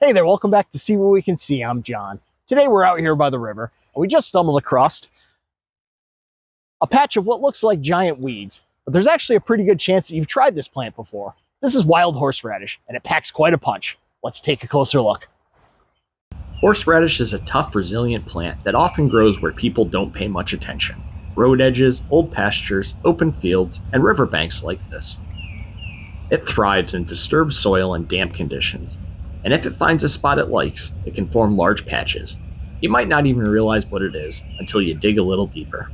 Hey there, welcome back to See What We Can See. I'm John. Today we're out here by the river, and we just stumbled across a patch of what looks like giant weeds, but there's actually a pretty good chance that you've tried this plant before. This is wild horseradish, and it packs quite a punch. Let's take a closer look. Horseradish is a tough, resilient plant that often grows where people don't pay much attention. Road edges, old pastures, open fields, and riverbanks like this. It thrives in disturbed soil and damp conditions, and if it finds a spot it likes, it can form large patches. You might not even realize what it is until you dig a little deeper.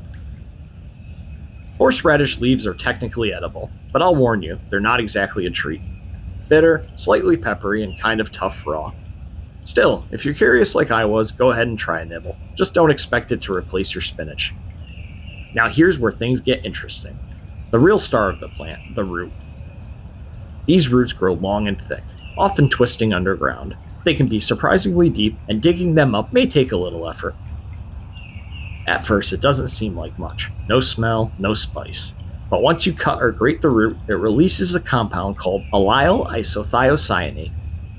Horseradish leaves are technically edible, but I'll warn you, they're not exactly a treat. Bitter, slightly peppery, and kind of tough raw. Still, if you're curious like I was, go ahead and try a nibble. Just don't expect it to replace your spinach. Now here's where things get interesting. The real star of the plant, the root. These roots grow long and thick, often twisting underground. They can be surprisingly deep, and digging them up may take a little effort. At first, it doesn't seem like much. No smell, no spice. But once you cut or grate the root, it releases a compound called allyl isothiocyanate.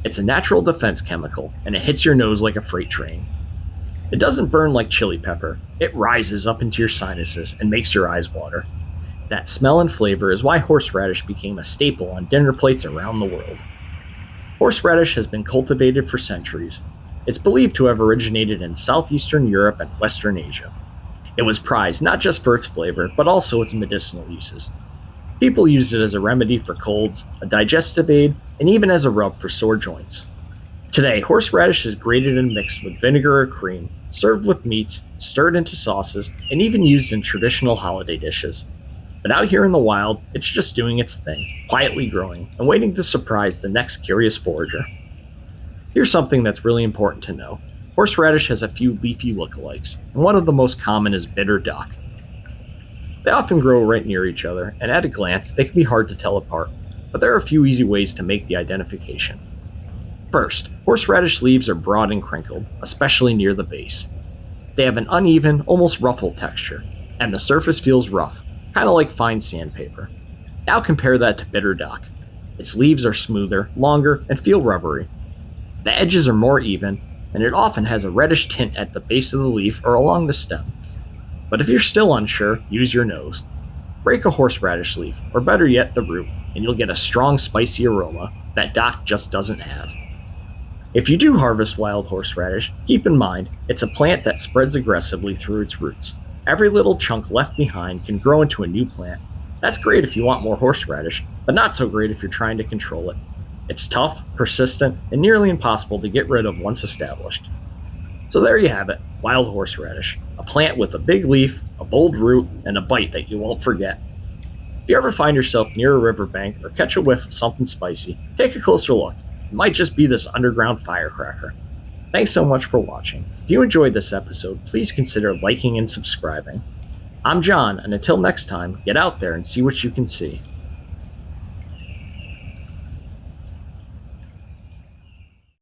It's a natural defense chemical, and it hits your nose like a freight train. It doesn't burn like chili pepper. It rises up into your sinuses and makes your eyes water. That smell and flavor is why horseradish became a staple on dinner plates around the world. Horseradish has been cultivated for centuries. It's believed to have originated in southeastern Europe and western Asia. It was prized not just for its flavor, but also its medicinal uses. People used it as a remedy for colds, a digestive aid, and even as a rub for sore joints. Today, horseradish is grated and mixed with vinegar or cream, served with meats, stirred into sauces, and even used in traditional holiday dishes. But out here in the wild, it's just doing its thing, quietly growing, and waiting to surprise the next curious forager. Here's something that's really important to know. Horseradish has a few leafy lookalikes, and one of the most common is bitter dock. They often grow right near each other, and at a glance, they can be hard to tell apart, but there are a few easy ways to make the identification. First, horseradish leaves are broad and crinkled, especially near the base. They have an uneven, almost ruffled texture, and the surface feels rough, kind of like fine sandpaper. Now compare that to bitter dock. Its leaves are smoother, longer, and feel rubbery. The edges are more even, and it often has a reddish tint at the base of the leaf or along the stem. But if you're still unsure, use your nose. Break a horseradish leaf, or better yet, the root, and you'll get a strong, spicy aroma that dock just doesn't have. If you do harvest wild horseradish, keep in mind, it's a plant that spreads aggressively through its roots. Every little chunk left behind can grow into a new plant. That's great if you want more horseradish, but not so great if you're trying to control it. It's tough, persistent, and nearly impossible to get rid of once established. So there you have it, wild horseradish, a plant with a big leaf, a bold root, and a bite that you won't forget. If you ever find yourself near a riverbank or catch a whiff of something spicy, take a closer look. It might just be this underground firecracker. Thanks so much for watching. If you enjoyed this episode, please consider liking and subscribing. I'm John, and until next time, get out there and see what you can see.